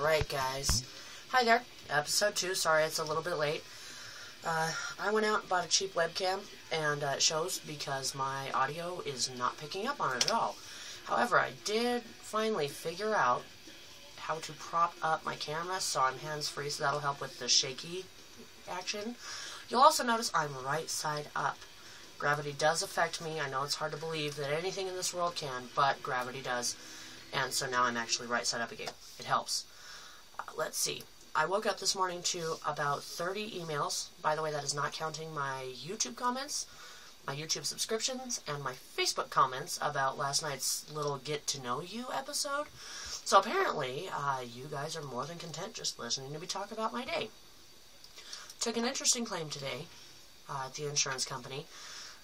Right, guys. Hi there. Episode 2. Sorry it's a little bit late. I went out and bought a cheap webcam, and it shows because my audio is not picking up on it at all. However, I did finally figure out how to prop up my camera so I'm hands-free, so that'll help with the shaky action. You'll also notice I'm right side up. Gravity does affect me. I know it's hard to believe that anything in this world can, but gravity does. And so now I'm actually right side up again. It helps. Let's see. I woke up this morning to about 30 emails. By the way, that is not counting my YouTube comments, my YouTube subscriptions, and my Facebook comments about last night's little Get to Know You episode. So apparently, you guys are more than content just listening to me talk about my day. Took an interesting claim today at the insurance company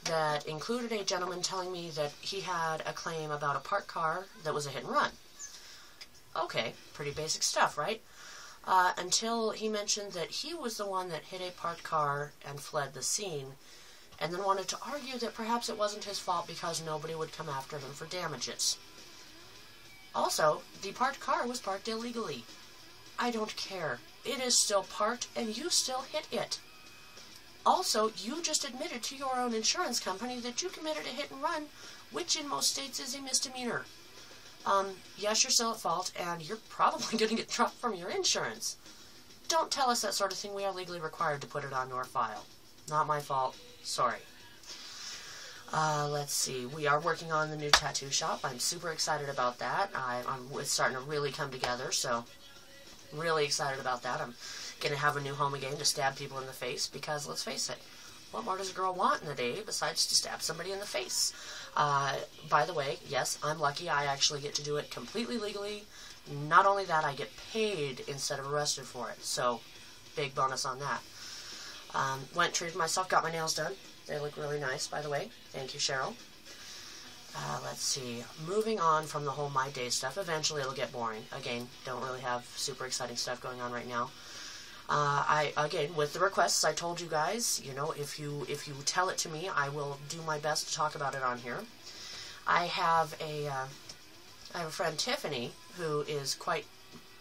that included a gentleman telling me that he had a claim about a parked car that was a hit and run. Okay, pretty basic stuff, right? Until he mentioned that he was the one that hit a parked car and fled the scene, and then wanted to argue that perhaps it wasn't his fault because nobody would come after him for damages. Also, the parked car was parked illegally. I don't care. It is still parked, and you still hit it. Also, you just admitted to your own insurance company that you committed a hit and run, which in most states is a misdemeanor. Yes, you're still at fault, and you're probably going to get dropped from your insurance. Don't tell us that sort of thing. We are legally required to put it on your file. Not my fault. Sorry. Let's see. We are working on the new tattoo shop. I'm super excited about that. It's starting to really come together, so really excited about that. I'm going to have a new home again to stab people in the face because, let's face it, what more does a girl want in a day besides to stab somebody in the face? By the way, yes, I'm lucky. I actually get to do it completely legally. Not only that, I get paid instead of arrested for it. So, big bonus on that. Went, treated myself, got my nails done. They look really nice, by the way. Thank you, Cheryl. Let's see. Moving on from the whole My Day stuff. Eventually it'll get boring. Again, don't really have super exciting stuff going on right now. Again, with the requests, I told you guys, you know, if you tell it to me, I will do my best to talk about it on here. I have a friend, Tiffany, who is quite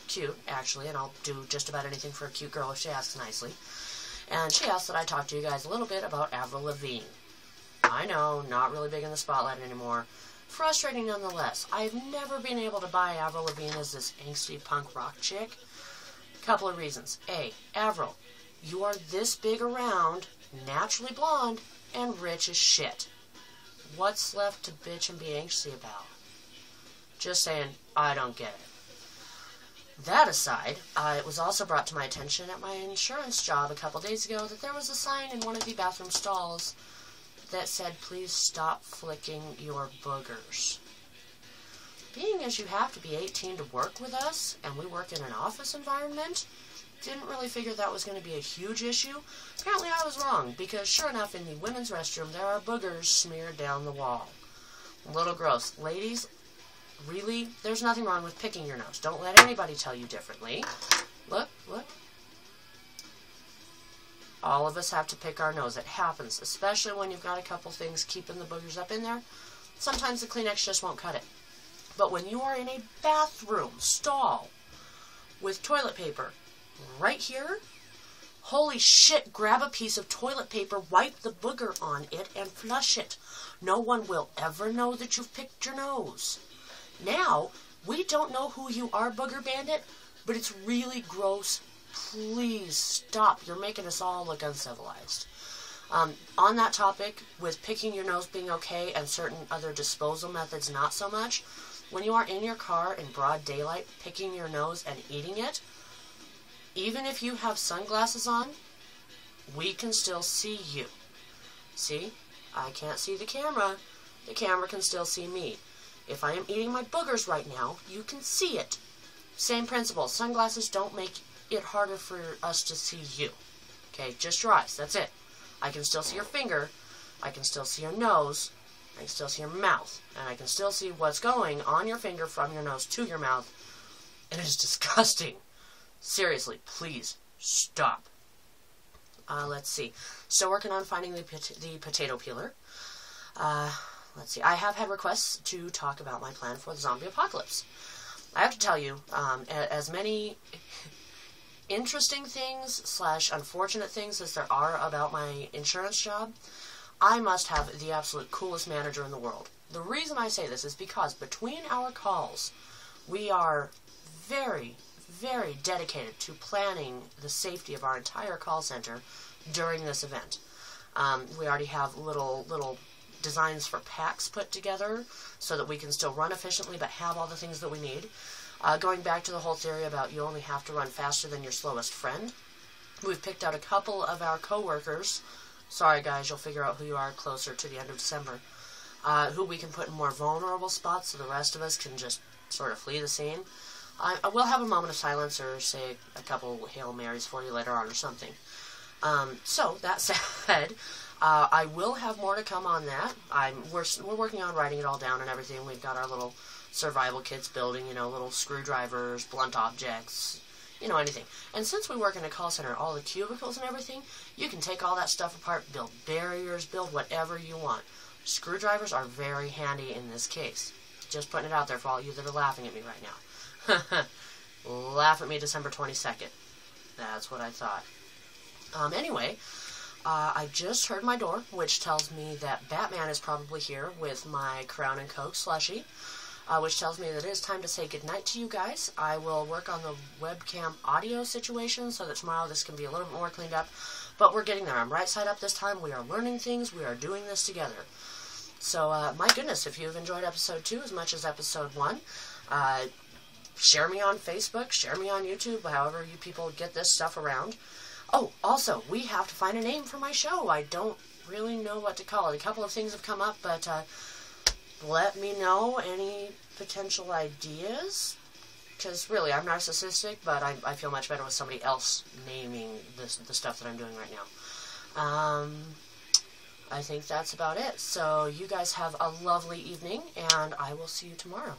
cute, actually, and I'll do just about anything for a cute girl if she asks nicely. And she asked that I talk to you guys a little bit about Avril Lavigne. I know, not really big in the spotlight anymore. Frustrating nonetheless. I've never been able to buy Avril Lavigne as this angsty punk rock chick. Couple of reasons. A, Avril, you are this big around, naturally blonde, and rich as shit. What's left to bitch and be angsty about? Just saying, I don't get it. That aside, it was also brought to my attention at my insurance job a couple days ago that there was a sign in one of the bathroom stalls that said, please stop flicking your boogers. Being as you have to be 18 to work with us, and we work in an office environment, didn't really figure that was going to be a huge issue. Apparently I was wrong, because sure enough, in the women's restroom, there are boogers smeared down the wall. A little gross. Ladies, really, there's nothing wrong with picking your nose. Don't let anybody tell you differently. Look, look. All of us have to pick our nose. It happens, especially when you've got a couple things keeping the boogers up in there. Sometimes the Kleenex just won't cut it. But when you are in a bathroom stall with toilet paper right here, holy shit, grab a piece of toilet paper, wipe the booger on it, and flush it. No one will ever know that you've picked your nose. Now, we don't know who you are, Booger Bandit, but it's really gross. Please stop. You're making us all look uncivilized. On that topic, with picking your nose being okay and certain other disposal methods not so much, when you are in your car in broad daylight picking your nose and eating it, even if you have sunglasses on, we can still see you. See? I can't see the camera. The camera can still see me. If I am eating my boogers right now, you can see it. Same principle. Sunglasses don't make it harder for us to see you. Okay, just your eyes. That's it. I can still see your finger. I can still see your nose. I can still see your mouth. And I can still see what's going on your finger from your nose to your mouth. And it is disgusting. Seriously, please stop. Let's see. Still working on finding the potato peeler. Let's see. I have had requests to talk about my plan for the zombie apocalypse. I have to tell you, as many interesting things / unfortunate things as there are about my insurance job, I must have the absolute coolest manager in the world. The reason I say this is because between our calls, we are very, very dedicated to planning the safety of our entire call center during this event. We already have little designs for packs put together so that we can still run efficiently but have all the things that we need. Going back to the whole theory about you only have to run faster than your slowest friend, we've picked out a couple of our coworkers. Sorry guys, you'll figure out who you are closer to the end of December. Who we can put in more vulnerable spots so the rest of us can just sort of flee the scene. I will have a moment of silence or say a couple Hail Marys for you later on or something. So, that said, I will have more to come on that. We're working on writing it all down and everything. We've got our little survival kits building, little screwdrivers, blunt objects, anything. And since we work in a call center, all the cubicles and everything, you can take all that stuff apart, build barriers, build whatever you want. Screwdrivers are very handy in this case. Just putting it out there for all you that are laughing at me right now. Laugh at me December 22nd. That's what I thought. Anyway, I just heard my door, which tells me that Batman is probably here with my Crown and Coke slushie, which tells me that it is time to say goodnight to you guys. I will work on the webcam audio situation so that tomorrow this can be a little bit more cleaned up, but we're getting there. I'm right side up this time. We are learning things. We are doing this together. So, my goodness, if you've enjoyed episode 2 as much as episode 1, share me on Facebook, share me on YouTube, however you people get this stuff around. Oh, also, we have to find a name for my show. I don't really know what to call it. A couple of things have come up, but let me know any potential ideas. Because really, I'm narcissistic, but I feel much better with somebody else naming the stuff that I'm doing right now. I think that's about it. So you guys have a lovely evening, and I will see you tomorrow.